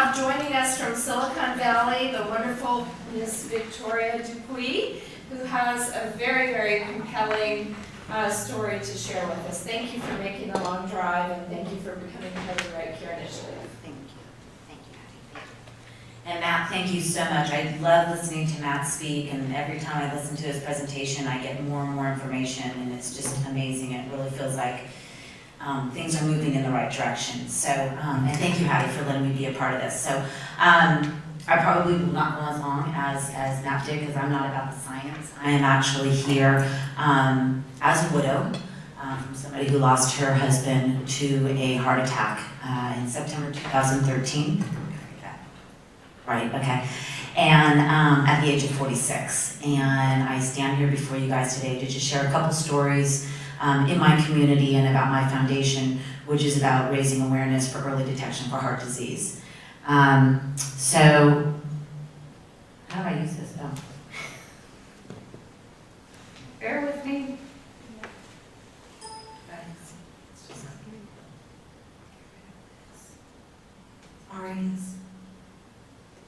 have joining us from Silicon Valley the wonderful Ms. Victoria Dupuy, who has a very, very compelling story to share with us. Thank you for making the long drive, and thank you for becoming part of the Right Care Initiative. Thank you. Thank you, Patty. Thank you. And Matt, thank you so much. I love listening to Matt speak, and every time I listen to his presentation, I get more and more information, and it's just amazing. It really feels like things are moving in the right direction. So, and thank you, Hattie, for letting me be a part of this. So, I probably will not go as long as Matt did, because I'm not about the science. I am actually here as a widow from somebody who lost her husband to a heart attack in September 2013. Right, okay. And at the age of 46. And I stand here before you guys today to just share a couple stories in my community and about my foundation, which is about raising awareness for early detection for heart disease. So, how do I use this? Oh. Bear with me.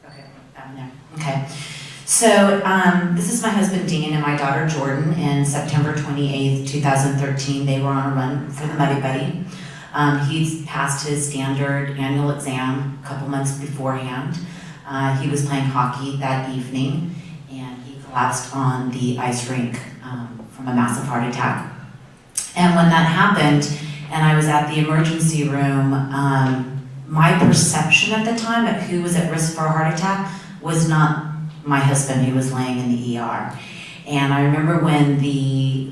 Okay, down there. Okay. So, this is my husband Dean and my daughter Jordan. In September 28th, 2013, they were on a run for the Muddy Buddy. He'd passed his standard annual exam a couple months beforehand. He was playing hockey that evening, and he collapsed on the ice rink from a massive heart attack. And when that happened, and I was at the emergency room, my perception at the time of who was at risk for a heart attack was not my husband who was laying in the ER. And I remember when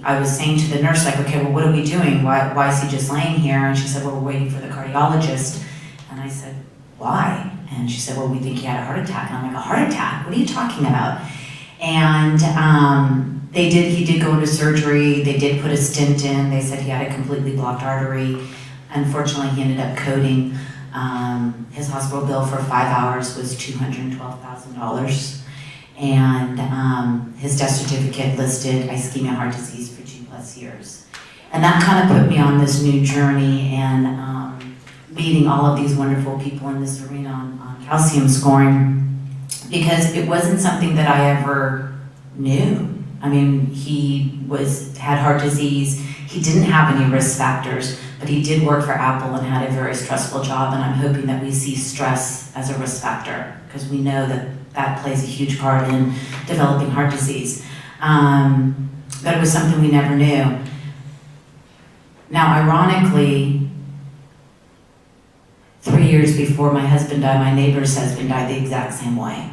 I was saying to the nurse, like, okay, well, what are we doing? Why is he just laying here? And she said, well, we're waiting for the cardiologist. And I said, why? And she said, well, we think he had a heart attack. And I'm like, a heart attack? What are you talking about? And he did go into surgery. They did put a stent in. They said he had a completely blocked artery. Unfortunately, he ended up coding. His hospital bill for 5 hours was $212,000. And his death certificate listed ischemic heart disease for 2+ years. And that kind of put me on this new journey, and meeting all of these wonderful people in this arena on calcium scoring, because it wasn't something that I ever knew. I mean, he had heart disease. He didn't have any risk factors, but he did work for Apple and had a very stressful job, and I'm hoping that we see stress as a risk factor, because we know that plays a huge part in developing heart disease. But it was something we never knew. Now, ironically, 3 years before my husband died, my neighbor's husband died the exact same way.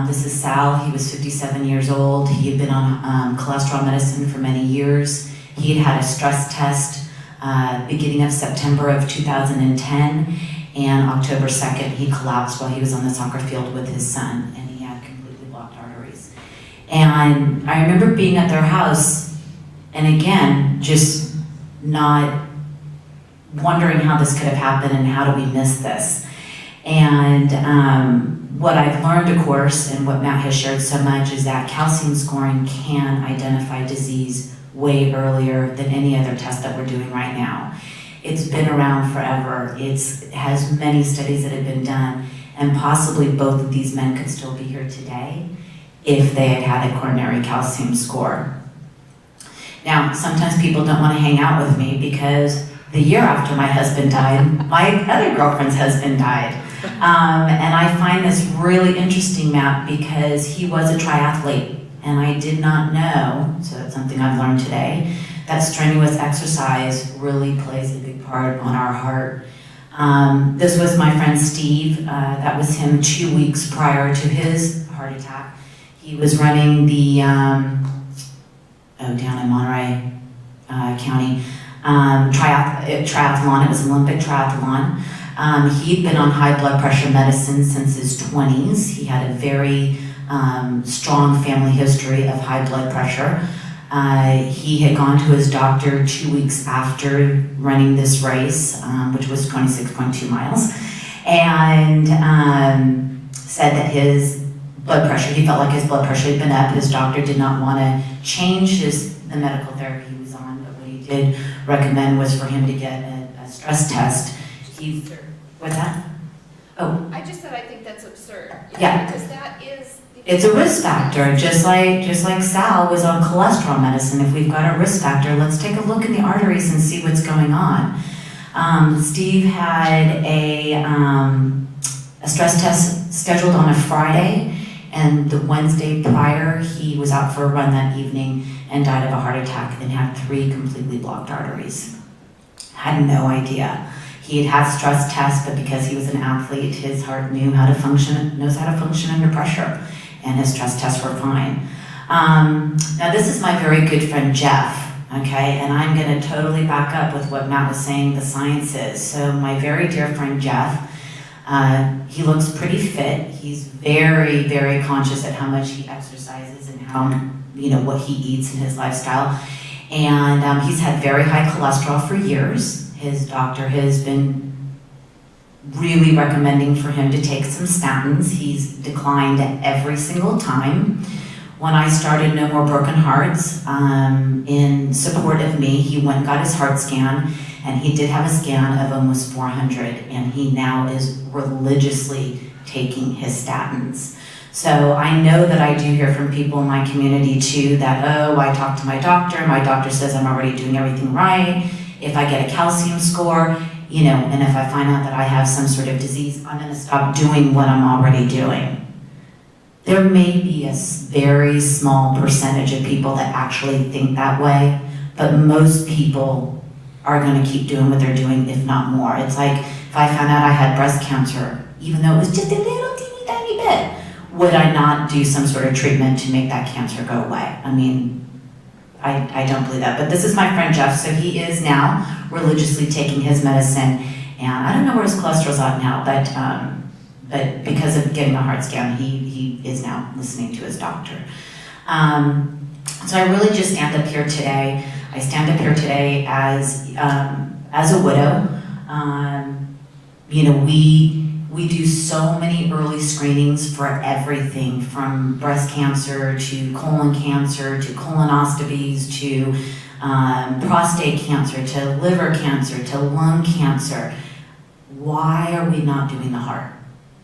This is Sal. He was 57 years old. He had been on cholesterol medicine for many years. He had had a stress test beginning of September of 2010. And October 2nd, he collapsed while he was on the soccer field with his son, and he had completely blocked arteries. And I remember being at their house, and again, just not wondering how this could have happened and how do we miss this. And what I've learned, of course, and what Matt has shared so much, is that calcium scoring can identify disease way earlier than any other test that we're doing right now. It's been around forever. It has many studies that have been done, and possibly both of these men could still be here today if they had had a coronary calcium score. Now, sometimes people don't want to hang out with me because the year after my husband died, my other girlfriend's husband died. And I find this really interesting, Matt, because he was a triathlete, and I did not know, so that's something I've learned today, that strenuous exercise really plays a big part on our heart. This was my friend Steve. That was him 2 weeks prior to his heart attack. He was running the, down in Monterey County, triathlon. It was an Olympic triathlon. He'd been on high blood pressure medicine since his 20s. He had a very strong family history of high blood pressure. He had gone to his doctor 2 weeks after running this race, which was 26.2 miles, and said that his blood pressure, he felt like his blood pressure had been up. His doctor did not want to change the medical therapy he was on, but what he did recommend was for him to get a stress test. What's that? Oh, concern. Yeah. Because that is. It's a risk factor, just like Sal was on cholesterol medicine. If we've got a risk factor, let's take a look in the arteries and see what's going on. Steve had a stress test scheduled on a Friday, and the Wednesday prior, he was out for a run that evening and died of a heart attack and had 3 completely blocked arteries. Had no idea. He had had stress tests, but because he was an athlete, his heart knows how to function under pressure, and his stress tests were fine. Now this is my very good friend Jeff, okay, and I'm gonna totally back up with what Matt was saying the science is. So my very dear friend Jeff, he looks pretty fit. He's very, very conscious at how much he exercises and how, what he eats in his lifestyle. And he's had very high cholesterol for years. His doctor has been really recommending for him to take some statins. He's declined every single time. When I started No More Broken Hearts, in support of me, he went and got his heart scan, and he did have a scan of almost 400, and he now is religiously taking his statins. So I know that I do hear from people in my community too that, oh, I talked to my doctor says I'm already doing everything right. If I get a calcium score, and if I find out that I have some sort of disease, I'm gonna stop doing what I'm already doing. There may be a very small percentage of people that actually think that way, but most people are gonna keep doing what they're doing, if not more. It's like, if I found out I had breast cancer, even though it was just a little teeny tiny bit, would I not do some sort of treatment to make that cancer go away? I mean, I don't believe that. But this is my friend Jeff, so he is now religiously taking his medicine, and I don't know where his cholesterol's at now, but because of getting a heart scan, he is now listening to his doctor. So I really just stand up here today. I stand up here today as a widow. We do so many early screenings for everything from breast cancer to colon cancer to colonoscopies to prostate cancer to liver cancer to lung cancer. Why are we not doing the heart?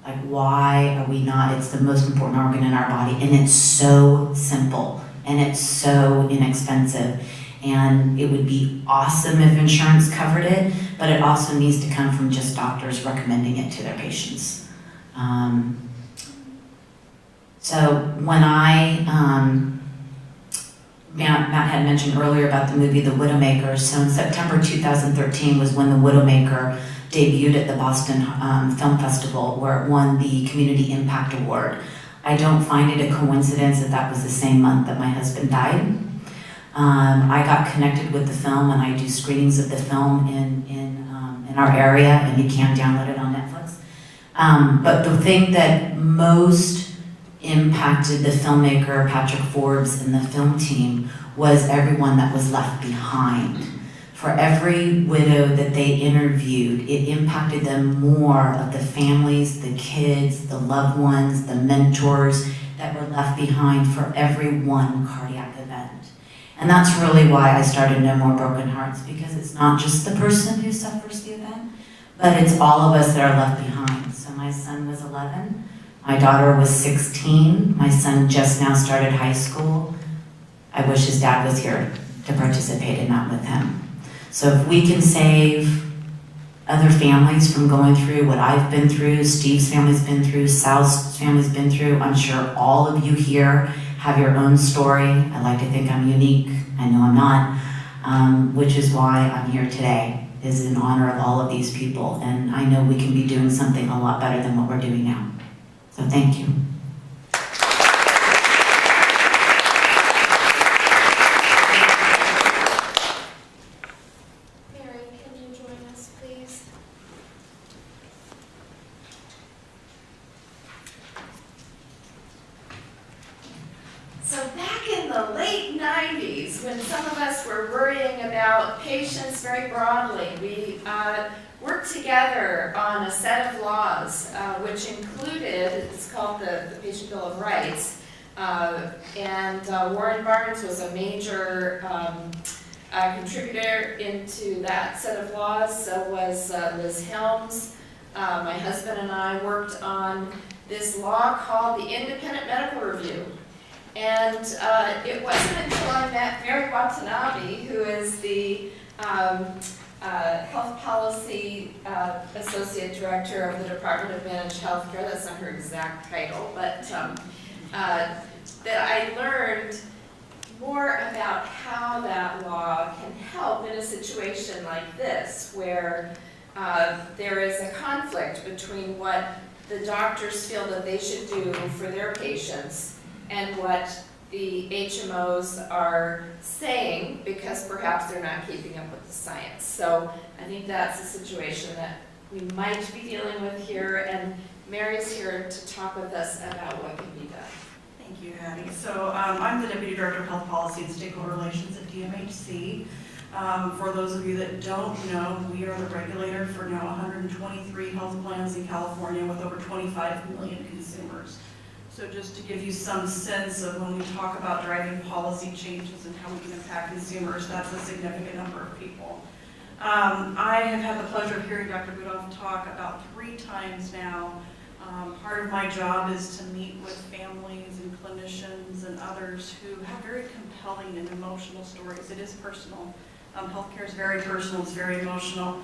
Like, why are we not? It's the most important organ in our body, and it's so simple and it's so inexpensive. And it would be awesome if insurance covered it, but it also needs to come from just doctors recommending it to their patients. So when Matt had mentioned earlier about the movie The Widowmaker. So in September 2013 was when The Widowmaker debuted at the Boston Film Festival, where it won the Community Impact Award. I don't find it a coincidence that that was the same month that my husband died. I got connected with the film, and I do screenings of the film in our area, and you can download it on Netflix. But the thing that most impacted the filmmaker, Patrick Forbes, and the film team was everyone that was left behind. For every widow that they interviewed, it impacted them more of the families, the kids, the loved ones, the mentors that were left behind for every one cardiac event. And that's really why I started No More Broken Hearts, because it's not just the person who suffers the event, but it's all of us that are left behind. So my son was 11, my daughter was 16, my son just now started high school. I wish his dad was here to participate in that with him. So if we can save other families from going through what I've been through, Steve's family's been through, Sal's family's been through, I'm sure all of you here have your own story. I like to think I'm unique. I know I'm not, which is why I'm here today, is in honor of all of these people. And I know we can be doing something a lot better than what we're doing now. So thank you. Mary, can you join us, please? So back in the late 90s, when some of us were worrying about patients very broadly, we worked together on a set of laws, which included, it's called the Patient Bill of Rights, and Warren Barnes was a major contributor into that set of laws. So was Liz Helms. My husband and I worked on this law called the Independent Medical Review. And it wasn't until I met Mary Watanabe, who is the Health Policy Associate Director of the Department of Managed Healthcare, that's not her exact title, but that I learned more about how that law can help in a situation like this, where there is a conflict between what the doctors feel that they should do for their patients and what the HMOs are saying, because perhaps they're not keeping up with the science. So I think that's a situation that we might be dealing with here, and Mary's here to talk with us about what can be done. Thank you, Hattie. So I'm the Deputy Director of Health Policy and Stakeholder Relations at DMHC. For those of you that don't know, we are the regulator for now 123 health plans in California with over 25 million consumers. So just to give you some sense of when we talk about driving policy changes and how we can impact consumers, that's a significant number of people. I have had the pleasure of hearing Dr. Budoff talk about 3 times now. Part of my job is to meet with families and clinicians and others who have very compelling and emotional stories. It is personal. Healthcare is very personal, it's very emotional.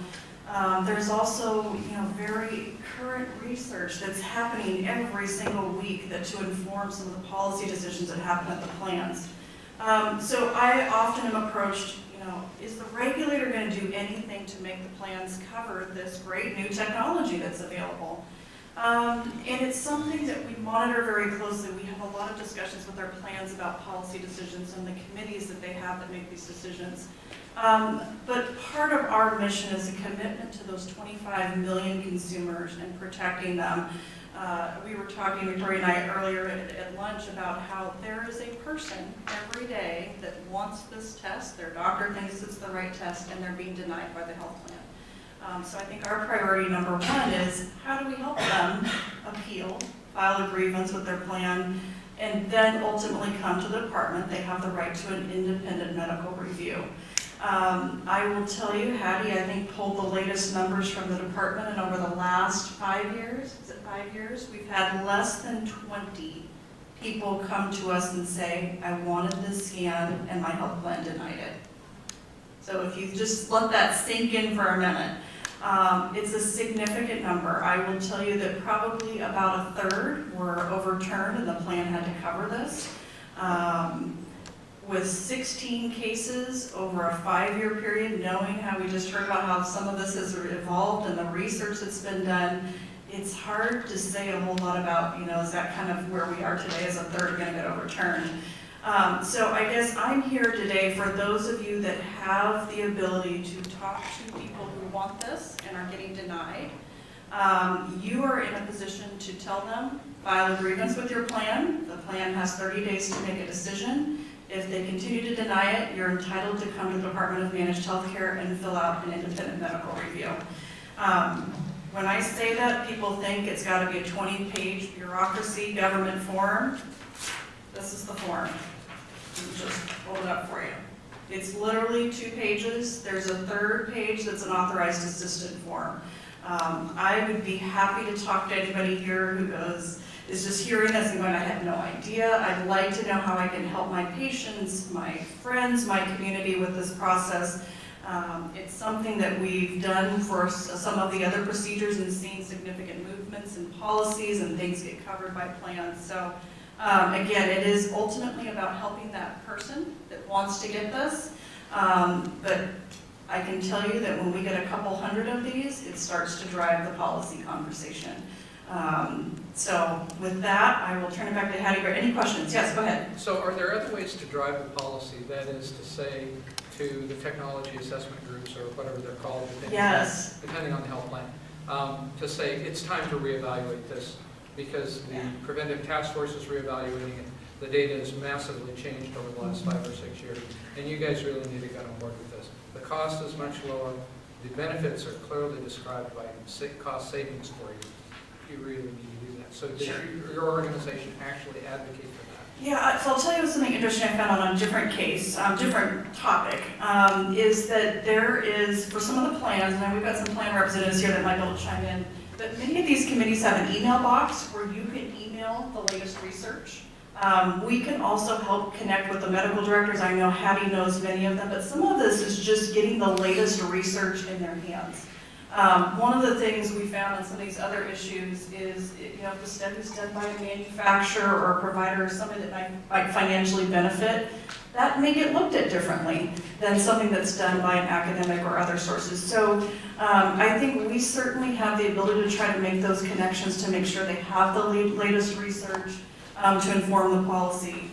There's also, very current research that's happening every single week to inform some of the policy decisions that happen at the plans. So I often am approached, is the regulator going to do anything to make the plans cover this great new technology that's available? And it's something that we monitor very closely. We have a lot of discussions with our plans about policy decisions and the committees that they have that make these decisions. But part of our mission is a commitment to those 25 million consumers and protecting them. We were talking, Victoria and I, earlier at lunch about how there is a person every day that wants this test. Their doctor thinks it's the right test, and they're being denied by the health plan. So I think our priority number 1 is how do we help them appeal, file a grievance with their plan, and then ultimately come to the department. They have the right to an independent medical review. I will tell you, Hattie, I think, pulled the latest numbers from the department, and over the last 5 years, is it 5 years, we've had less than 20 people come to us and say, I wanted this scan and my health plan denied it. So if you just let that sink in for a minute, it's a significant number. I will tell you that probably about a third were overturned and the plan had to cover this. With 16 cases over a 5-year period, knowing how we just heard about how some of this has evolved and the research that's been done, it's hard to say a whole lot about, is that kind of where we are today, is a third going to get overturned? So I guess I'm here today for those of you that have the ability to talk to people who want this and are getting denied. You are in a position to tell them, file a grievance with your plan. The plan has 30 days to make a decision. If they continue to deny it, you're entitled to come to the Department of Managed Healthcare and fill out an independent medical review. When I say that, people think it's got to be a 20-page bureaucracy government form. This is the form. Let me just hold it up for you. It's literally 2 pages. There's a 3rd page that's an authorized assistant form. I would be happy to talk to anybody here who is just hearing this and going, I had no idea. I'd like to know how I can help my patients, my friends, my community with this process. It's something that we've done for some of the other procedures and seen significant movements in policies and things get covered by plans. So again, it is ultimately about helping that person that wants to get this. But I can tell you that when we get a couple hundred of these, it starts to drive the policy conversation. So with that, I will turn it back to Hattie. Any questions? Yes, go ahead. So are there other ways to drive the policy? That is to say, to the technology assessment groups or whatever they're called, depending on the health plan, to say it's time to reevaluate this because the Preventive Task Force is reevaluating it. The data has massively changed over the last 5 or 6 years, and you guys really need to get on board with this. The cost is much lower. The benefits are clearly described by cost savings for you. You really need to do that. So does your organization actually advocate for that? Yeah, so I'll tell you something interesting I found on a different case, different topic, is that there is, for some of the plans, and we've got some plan representatives here that might be able to chime in, but many of these committees have an email box where you can email the latest research. We can also help connect with the medical directors. I know Hattie knows many of them, but some of this is just getting the latest research in their hands. One of the things we found on some of these other issues is, if the study is done by a manufacturer or a provider or somebody that might financially benefit, that may get looked at differently than something that's done by an academic or other sources. So I think we certainly have the ability to try to make those connections to make sure they have the latest research to inform the policy.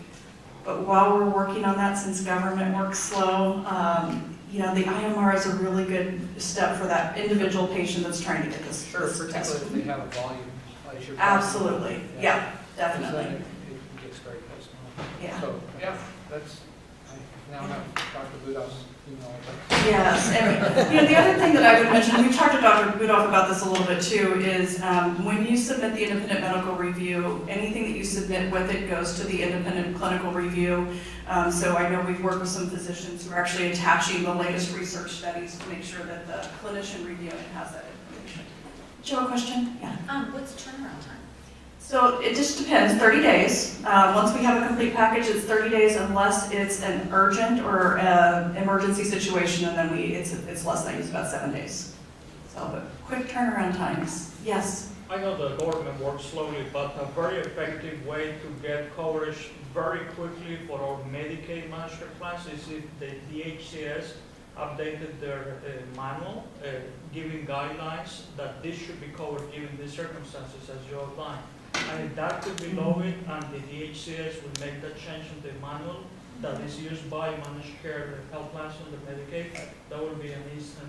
But while we're working on that, since government works slow, the IMR is a really good step for that individual patient that's trying to get this. Sure, this particularly test. if they have a volume. Like you're Absolutely, yeah, Because definitely. then it gets very personal. Yeah. So, yeah, I now have Dr. Budoff's email address. Yes, and the other thing that I would mention, we've talked to Dr. Budoff about this a little bit too, is when you submit the independent medical review, anything that you submit with it goes to the independent clinical review. So I know we've worked with some physicians who are actually attaching the latest research studies to make sure that the clinician reviewing it has that information. Joe, a question? Yeah. What's the turnaround time? So it just depends, 30 days. Once we have a complete package, it's 30 days unless it's an urgent or emergency situation, and then it's less than, it's about 7 days. So, but quick turnaround times. Yes? I know the government works slowly, but a very effective way to get coverage very quickly for our Medicaid Masterclass is if the DHCS updated their manual, giving guidelines that this should be covered given the circumstances as you outlined. And if that could be lowered and the DHCS would make that change in the manual that is used by managed care health plans on the Medicaid, that would be an instant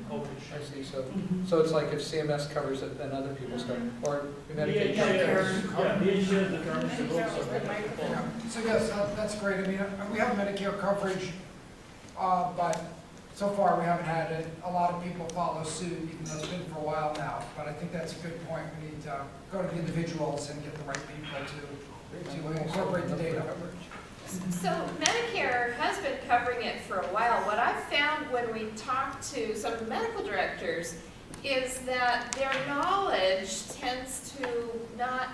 coverage. I see, so it's like if CMS covers it, then other people start, or Medicaid covers it. Yeah, DHCS determines the rules of Medicaid. Yeah. So yes, that's great. I mean, we have Medicare coverage, but so far we haven't had it. A lot of people follow suit, even though it's been for a while now. But I think that's a good point. We need to go to the individuals and get the right people to incorporate the data. So Medicare has been covering it for a while. What I've found when we talk to some of the medical directors is that their knowledge tends to not,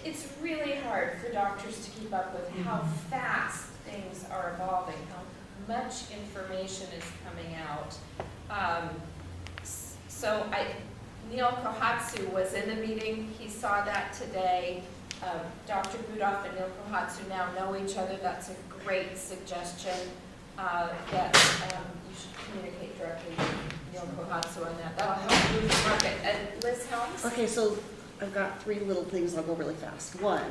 it's really hard for doctors to keep up with how fast things are evolving, how much information is coming out. Neil Kohatsu was in the meeting, he saw that today. Dr. Budoff and Neil Kohatsu now know each other. That's a great suggestion that you should communicate directly with Neil Kohatsu on that. That'll help move the market. And Liz Helms? Okay, so I've got 3 little things. I'll go really fast. 1,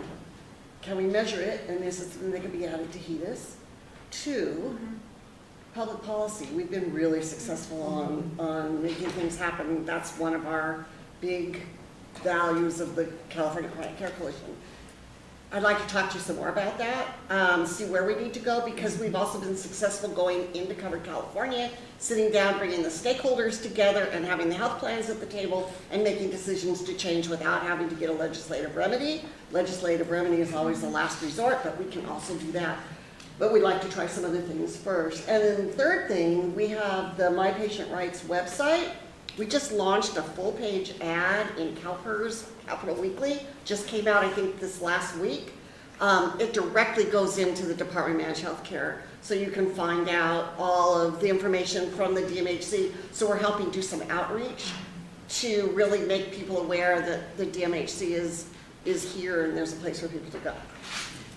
can we measure it? And this is something that can be added to HEDIS. 2, public policy. We've been really successful on making things happen. That's one of our big values of the California Chronic Care Coalition. I'd like to talk to you some more about that, see where we need to go, because we've also been successful going into Covered California, sitting down, bringing the stakeholders together and having the health plans at the table and making decisions to change without having to get a legislative remedy. Legislative remedy is always the last resort, but we can also do that. But we'd like to try some other things first. And then the third thing, we have the My Patient Rights website. We just launched a full-page ad in CalPERS, Capital Weekly, just came out, I think, this last week. It directly goes into the Department of Managed Health Care, so you can find out all of the information from the DMHC. So we're helping do some outreach to really make people aware that the DMHC is here and there's a place for people to go.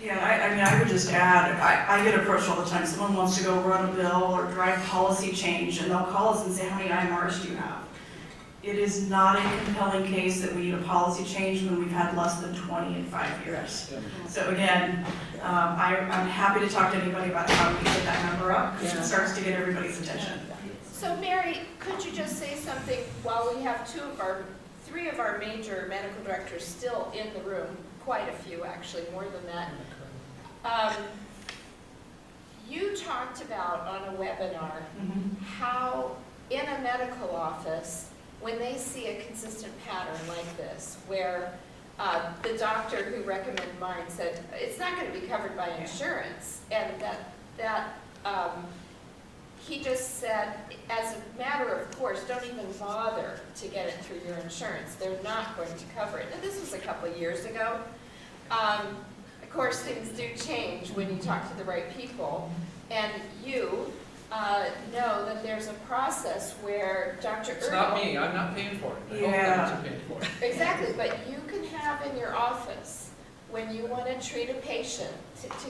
Yeah, I mean, I would just add, I get approached all the time. Someone wants to go run a bill or drive policy change, and they'll call us and say, how many IMRs do you have? It is not a compelling case that we need a policy change when we've had less than 20 in 5 years. So again, I'm happy to talk to anybody about how we get that number up, because it starts to get everybody's attention. So Mary, could you just say something while we have 3 of our major medical directors still in the room, quite a few actually, more than that. You talked about on a webinar how in a medical office, when they see a consistent pattern like this, where the doctor who recommended mine said, it's not going to be covered by insurance, and that he just said, as a matter of course, don't even bother to get it through your insurance. They're not going to cover it. And this was a couple of years ago. Of course, things do change when you talk to the right people. And you know that there's a process where Dr. It's not me, I'm not paying for it. The health plans are paying for it. Exactly, but you can have in your office, when you want to treat a patient,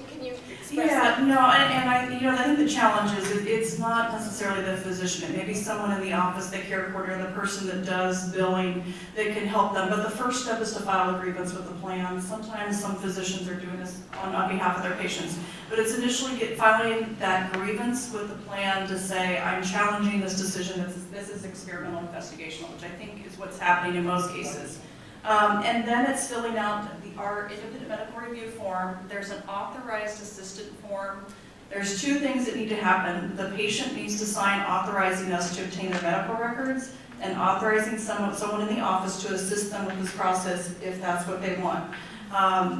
can you express that? Yeah, no, and I think the challenge is it's not necessarily the physician. It may be someone in the office, the care coordinator, the person that does billing that can help them. But the first step is to file a grievance with the plan. Sometimes some physicians are doing this on behalf of their patients. But it's initially filing that grievance with the plan to say, I'm challenging this decision. This is experimental investigational, which I think is what's happening in most cases. And then it's filling out our independent medical review form. There's an authorized assistant form. There's two things that need to happen. The patient needs to sign authorizing us to obtain their medical records and authorizing someone in the office to assist them with this process if that's what they want.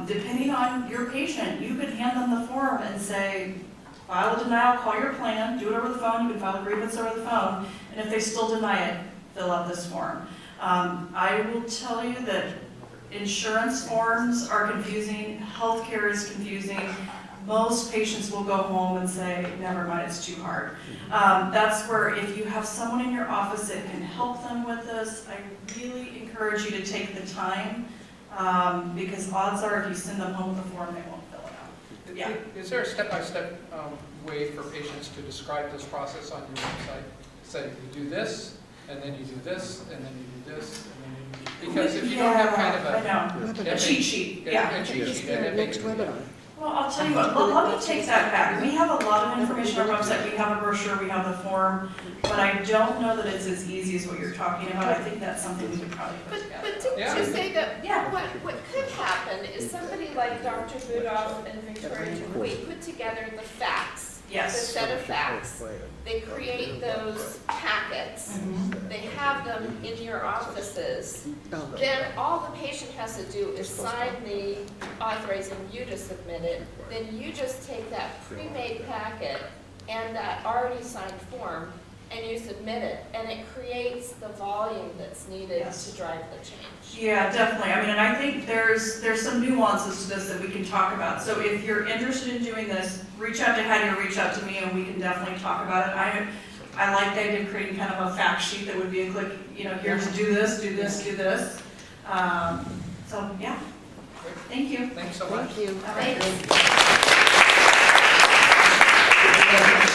Depending on your patient, you could hand them the form and say, file a denial, call your plan, do it over the phone. You can file a grievance over the phone. And if they still deny it, fill out this form. I will tell you that insurance forms are confusing, healthcare is confusing. Most patients will go home and say, never mind, it's too hard. That's where if you have someone in your office that can help them with this, I really encourage you to take the time, because odds are if you send them home with a form, they won't fill it out. Yeah. Is there a step-by-step way for patients to describe this process on your website? Say, you do this, and then you do this, and then you do this, and then you do... Because if you don't have kind of a cheat sheet, yeah. A cheat sheet, and Next webinar. Well, I'll tell you what, let me take that back. We have a lot of information on our website. We have a brochure, we have the form, but I don't know that it's as easy as what you're talking about. I think that's something we could probably put together. But to say that, Yeah. what could happen is somebody like Dr. Budoff and Victoria Dupuy put together the facts. The Yes. set of facts. They create those packets. They have them in your offices. Then all the patient has to do is sign the authorizing you to submit it. Then you just take that pre-made packet and that already signed form and you submit it. And it creates the volume that's needed Yes. to drive the change. Yeah, definitely. I mean, and I think there's some nuances to this that we can talk about. So if you're interested in doing this, reach out to Hattie or reach out to me and we can definitely talk about it. I like the idea of creating kind of a fact sheet that would be a quick, here's do this, do this, do this. So yeah, thank you. Thanks so much. Thank you. All right. Thanks.